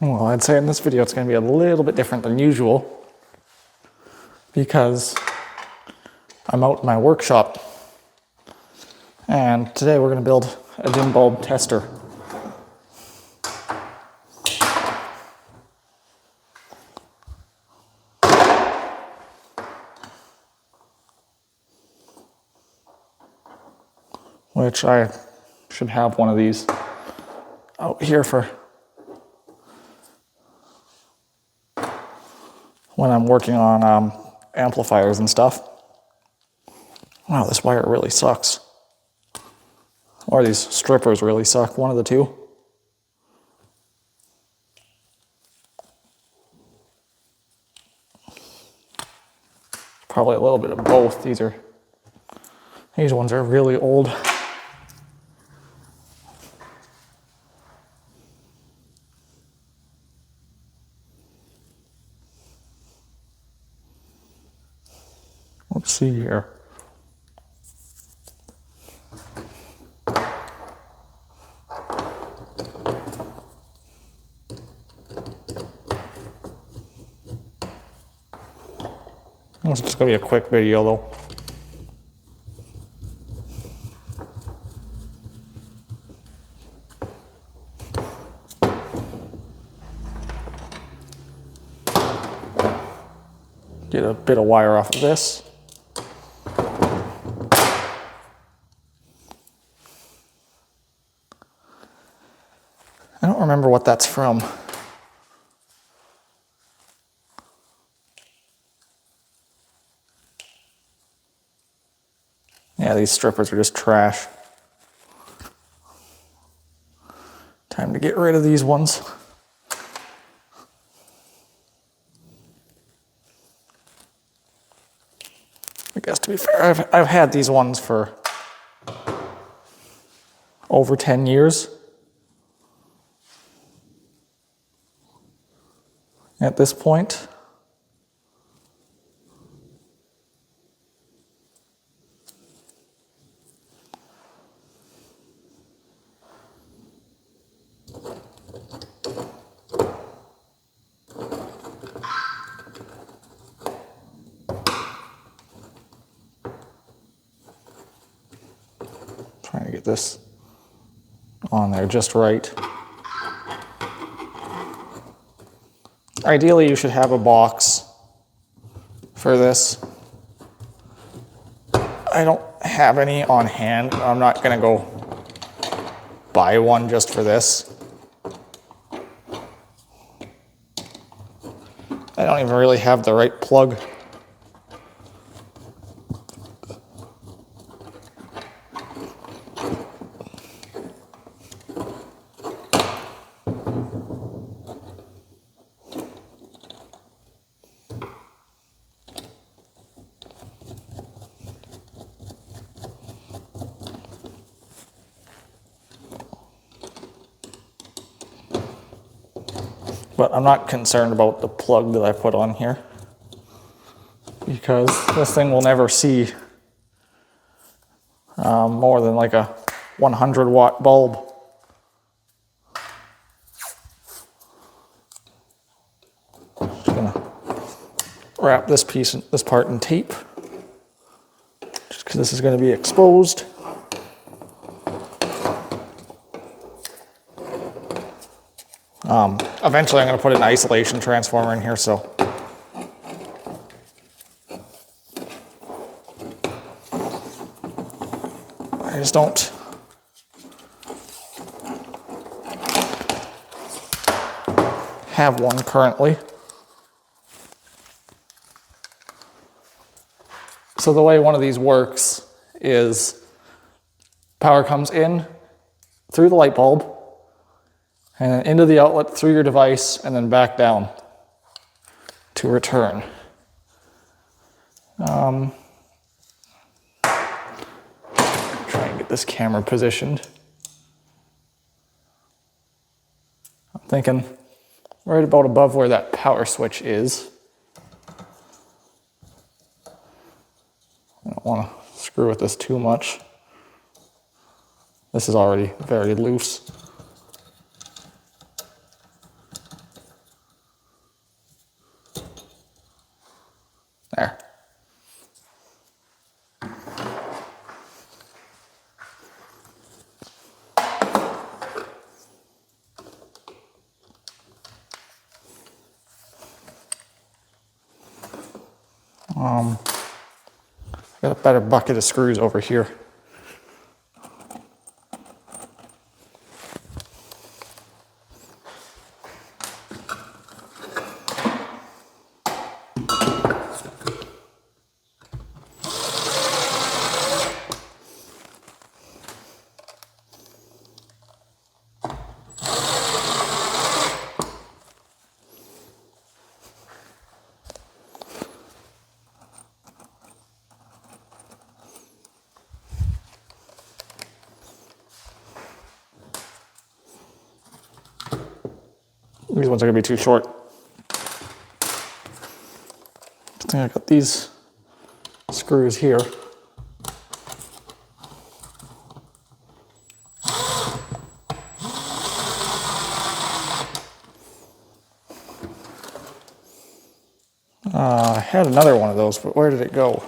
Well, I'd say in this video it's going to be a little bit different than usual because I'm out in my workshop and today we're going to build a dim bulb tester. Which I should have one of these out here for when I'm working on amplifiers and stuff. Wow, this wire really sucks. Or these strippers really suck, one of the two. Probably a little bit of both. These ones are really old. Let's see here. It's just gonna be a quick video though. Get a bit of wire off of this. I don't remember what that's from. Yeah, these strippers are just trash. Time to get rid of these ones. I guess to be fair, I've had these ones for over 10 years. At this point. Trying to get this on there just right. Ideally, you should have a box for this. I don't have any on hand. I'm not going to go buy one just for this. I don't even really have the right plug. But I'm not concerned about the plug that I put on here because this thing will never see more than like a 100 watt bulb. Just gonna wrap this part in tape just because this is going to be exposed. Eventually I'm going to put an isolation transformer in here, so I just don't have one currently. So the way one of these works is power comes in through the light bulb and then into the outlet through your device and then back down to return. Try and get this camera positioned. I'm thinking right about above where that power switch is. I don't want to screw with this too much. This is already very loose. Got a better bucket of screws over here. These ones are gonna be too short. I think I got these screws here. I had another one of those, but where did it go?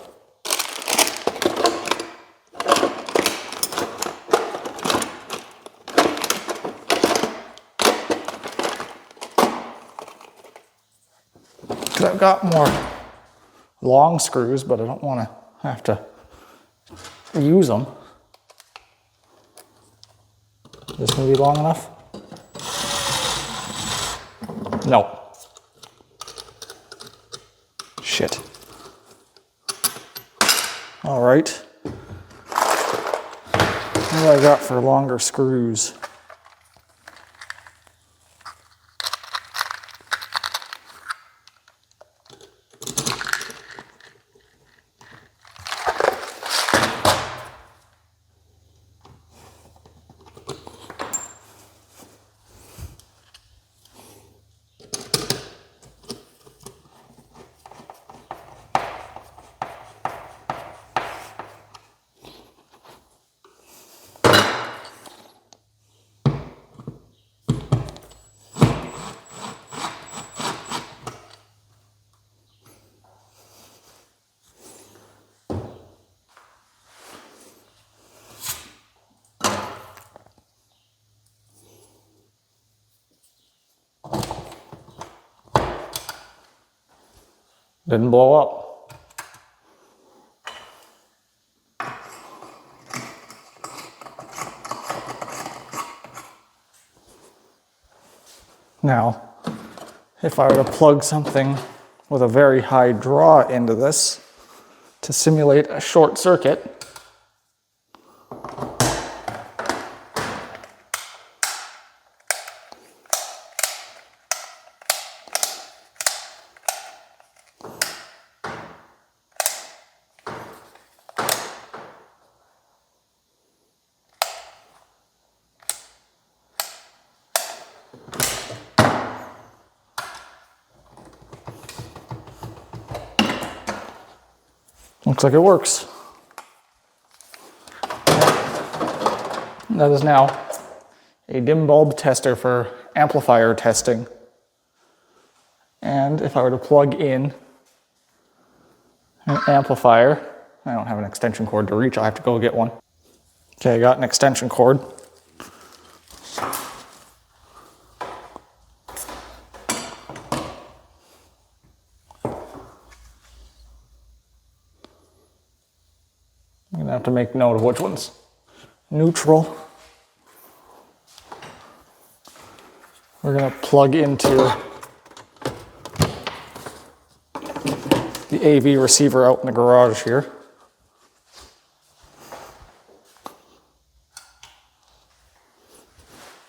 I've got more long screws, but I don't want to have to use them. Is this going to be long enough? No. Shit. All right. What do I got for longer screws? Didn't blow up. Now, if I were to plug something with a very high draw into this to simulate a short circuit, looks like it works. That is now a dim bulb tester for amplifier testing. And if I were to plug in an amplifier, I don't have an extension cord to reach, I'll have to go get one. Okay, I got an extension cord. I'm gonna have to make note of which one's neutral. We're gonna plug into the AV receiver out in the garage here.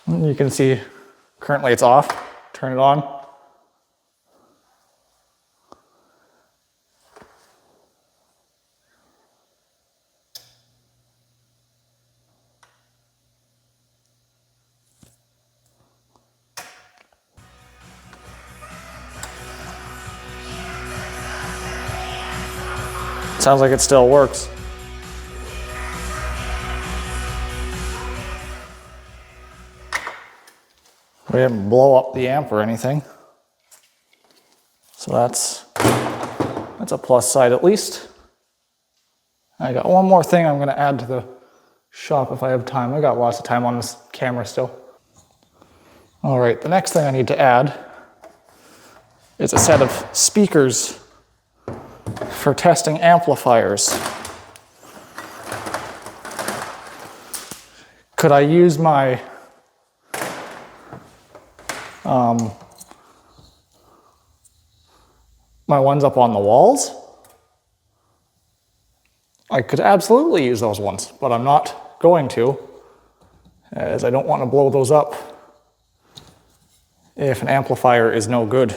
And you can see currently it's off. Turn it on. Sounds like it still works. We didn't blow up the amp or anything. So that's a plus side at least. I got one more thing I'm gonna add to the shop if I have time. I got lots of time on this camera still. All right, the next thing I need to add is a set of speakers for testing amplifiers. Could I use my my ones up on the walls? I could absolutely use those ones, but I'm not going to, as I don't want to blow those up if an amplifier is no good.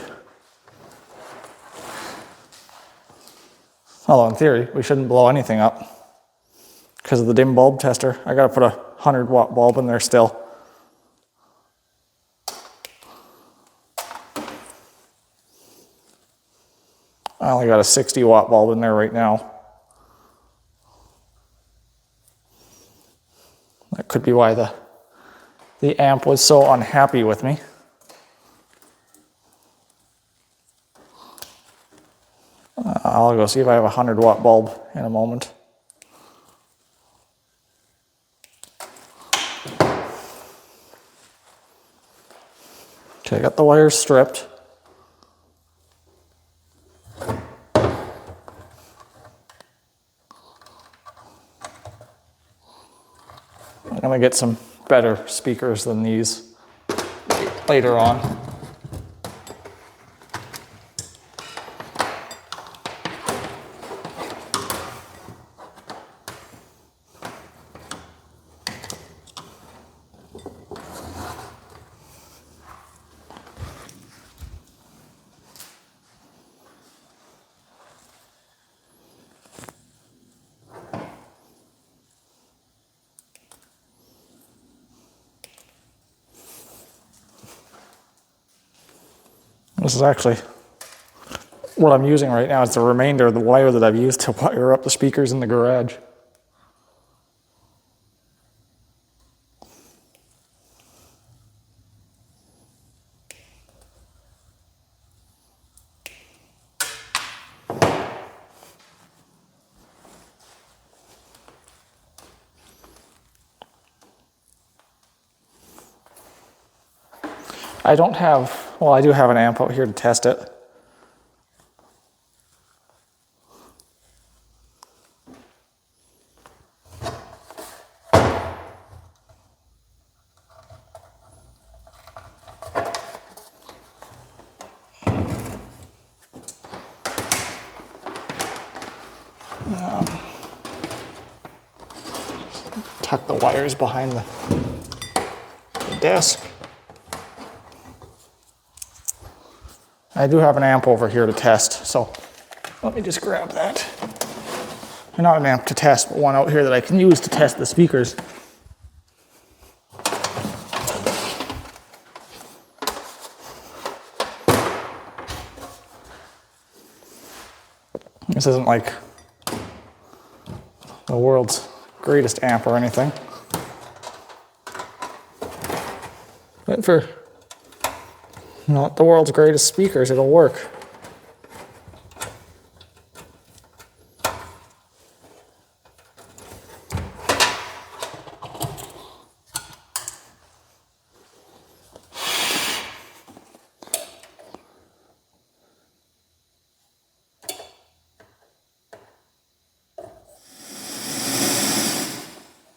Although in theory, we shouldn't blow anything up because of the dim bulb tester. I gotta put a 100-watt bulb in there still. I only got a 60-watt bulb in there right now. That could be why the amp was so unhappy with me. I'll go see if I have a 100-watt bulb in a moment. Okay, I got the wires stripped. I'm gonna get some better speakers than these later on. This is actually what I'm using right now. It's the remainder of the wire that I've used to wire up the speakers in the garage. I don't have, well, I do have an amp out here to test it. Tuck the wires behind the desk. I do have an amp over here to test, so let me just grab that. Not an amp to test, but one out here that I can use to test the speakers. This isn't like the world's greatest amp or anything, but for not the world's greatest speakers, it'll work.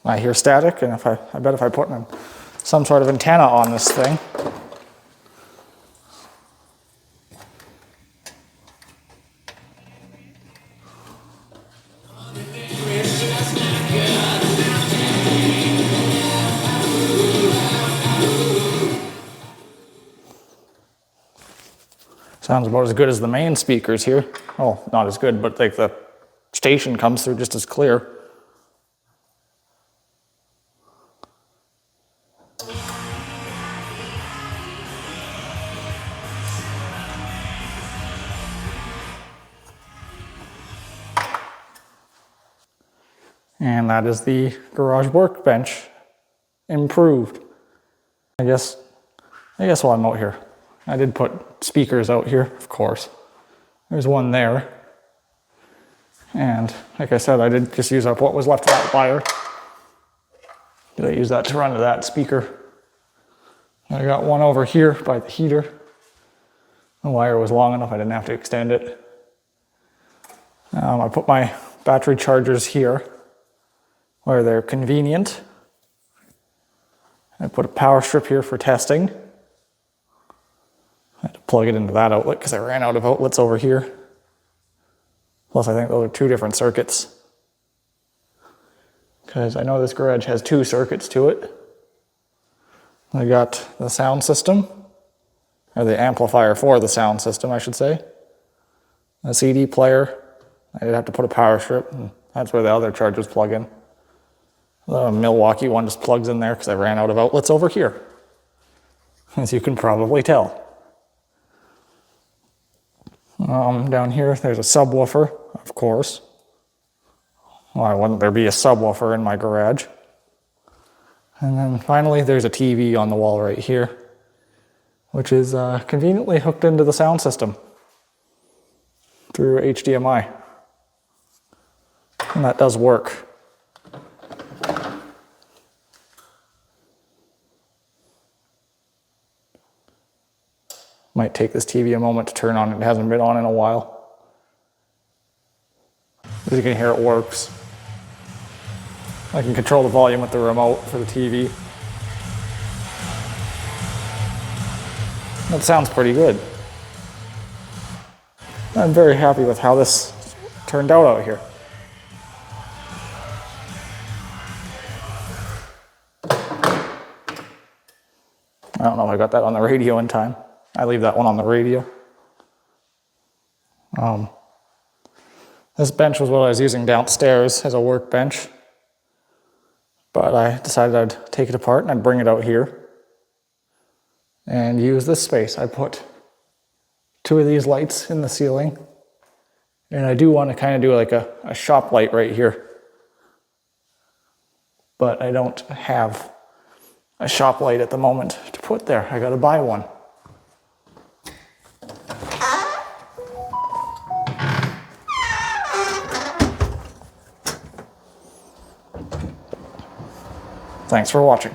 I hear static, and I bet if I put some sort of antenna on this thing, sounds about as good as the main speakers here. Oh, not as good, but like the station comes through just as clear. And that is the garage workbench improved. I guess while I'm out here, I did put speakers out here, of course. There's one there. And like I said, I did just use up what was left of that wire. Did I use that to run to that speaker? I got one over here by the heater. The wire was long enough, I didn't have to extend it. I put my battery chargers here where they're convenient. I put a power strip here for testing. I had to plug it into that outlet because I ran out of outlets over here. Plus I think those are 2 different circuits. Because I know this garage has 2 circuits to it. I got the sound system, or the amplifier for the sound system, I should say. A CD player. I did have to put a power strip, and that's where the other chargers plug in. The Milwaukee one just plugs in there because I ran out of outlets over here, as you can probably tell. Down here, there's a subwoofer, of course. Why wouldn't there be a subwoofer in my garage? And then finally, there's a TV on the wall right here, which is conveniently hooked into the sound system through HDMI. And that does work. Might take this TV a moment to turn on. It hasn't been on in a while. As you can hear, it works. I can control the volume with the remote for the TV. That sounds pretty good. I'm very happy with how this turned out here. I don't know if I got that on the radio in time. I leave that one on the radio. This bench was what I was using downstairs as a workbench, but I decided I'd take it apart and I'd bring it out here and use this space. I put 2 of these lights in the ceiling, and I do want to kind of do like a shop light right here, but I don't have a shop light at the moment to put there. I gotta buy one. Thanks for watching.